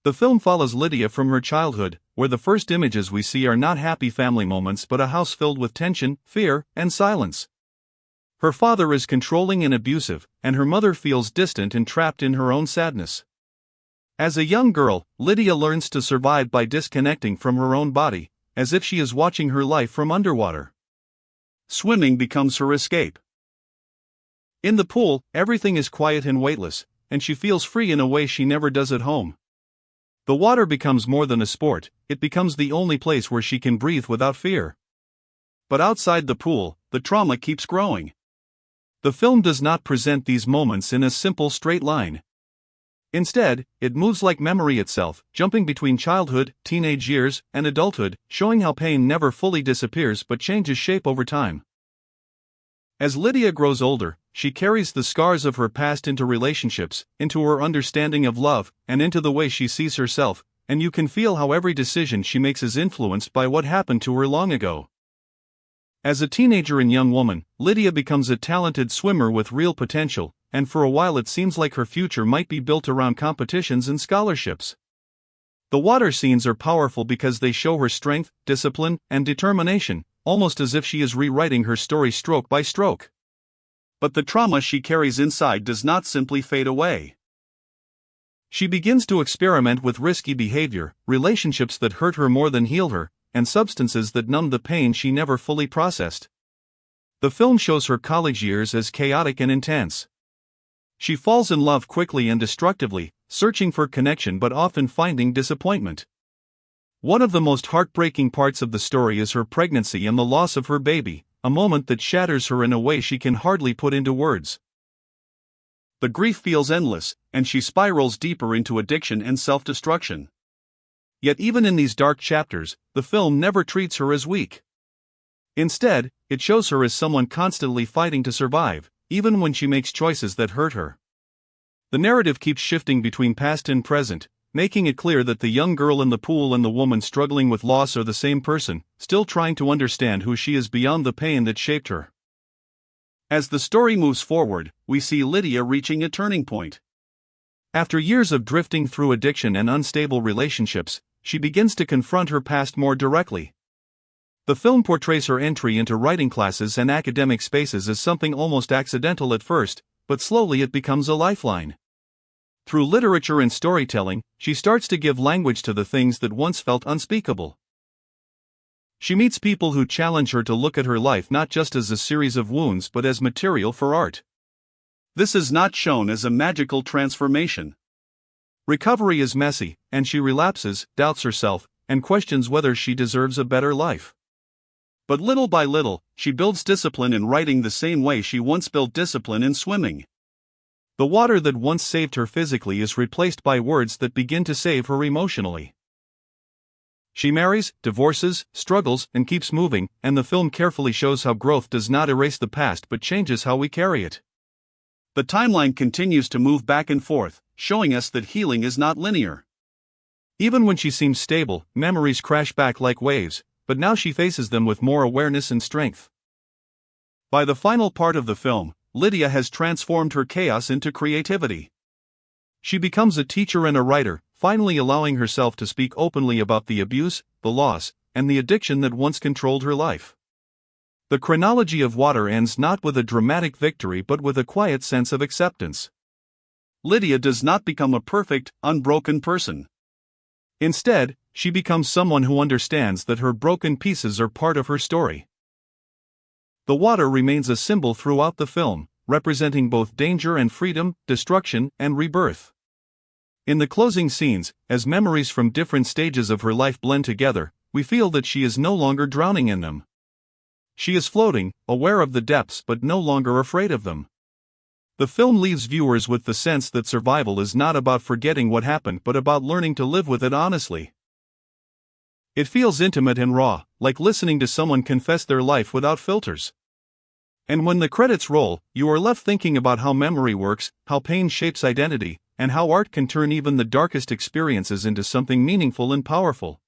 The film follows Lidia from her childhood, where the first images we see are not happy family moments but a house filled with tension, fear, and silence. Her father is controlling and abusive, and her mother feels distant and trapped in her own sadness. As a young girl, Lidia learns to survive by disconnecting from her own body, as if she is watching her life from underwater. Swimming becomes her escape. In the pool, everything is quiet and weightless, and she feels free in a way she never does at home. The water becomes more than a sport, it becomes the only place where she can breathe without fear. But outside the pool, the trauma keeps growing. The film does not present these moments in a simple straight line. Instead, it moves like memory itself, jumping between childhood, teenage years, and adulthood, showing how pain never fully disappears but changes shape over time. As Lidia grows older, she carries the scars of her past into relationships, into her understanding of love, and into the way she sees herself, and you can feel how every decision she makes is influenced by what happened to her long ago. As a teenager and young woman, Lidia becomes a talented swimmer with real potential, and for a while it seems like her future might be built around competitions and scholarships. The water scenes are powerful because they show her strength, discipline, and determination, almost as if she is rewriting her story stroke by stroke. But the trauma she carries inside does not simply fade away. She begins to experiment with risky behavior, relationships that hurt her more than heal her, and substances that numb the pain she never fully processed. The film shows her college years as chaotic and intense. She falls in love quickly and destructively, searching for connection but often finding disappointment. One of the most heartbreaking parts of the story is her pregnancy and the loss of her baby, a moment that shatters her in a way she can hardly put into words. The grief feels endless, and she spirals deeper into addiction and self-destruction. Yet even in these dark chapters, the film never treats her as weak. Instead, it shows her as someone constantly fighting to survive, even when she makes choices that hurt her. The narrative keeps shifting between past and present, making it clear that the young girl in the pool and the woman struggling with loss are the same person, still trying to understand who she is beyond the pain that shaped her. As the story moves forward, we see Lidia reaching a turning point. After years of drifting through addiction and unstable relationships, she begins to confront her past more directly. The film portrays her entry into writing classes and academic spaces as something almost accidental at first, but slowly it becomes a lifeline. Through literature and storytelling, she starts to give language to the things that once felt unspeakable. She meets people who challenge her to look at her life not just as a series of wounds but as material for art. This is not shown as a magical transformation. Recovery is messy, and she relapses, doubts herself, and questions whether she deserves a better life. But little by little, she builds discipline in writing the same way she once built discipline in swimming. The water that once saved her physically is replaced by words that begin to save her emotionally. She marries, divorces, struggles, and keeps moving, and the film carefully shows how growth does not erase the past but changes how we carry it. The timeline continues to move back and forth, showing us that healing is not linear. Even when she seems stable, memories crash back like waves, but now she faces them with more awareness and strength. By the final part of the film, Lidia has transformed her chaos into creativity. She becomes a teacher and a writer, finally allowing herself to speak openly about the abuse, the loss, and the addiction that once controlled her life. The Chronology of Water ends not with a dramatic victory but with a quiet sense of acceptance. Lidia does not become a perfect, unbroken person. Instead, she becomes someone who understands that her broken pieces are part of her story. The water remains a symbol throughout the film, representing both danger and freedom, destruction and rebirth. In the closing scenes, as memories from different stages of her life blend together, we feel that she is no longer drowning in them. She is floating, aware of the depths but no longer afraid of them. The film leaves viewers with the sense that survival is not about forgetting what happened but about learning to live with it honestly. It feels intimate and raw, like listening to someone confess their life without filters. And when the credits roll, you are left thinking about how memory works, how pain shapes identity, and how art can turn even the darkest experiences into something meaningful and powerful.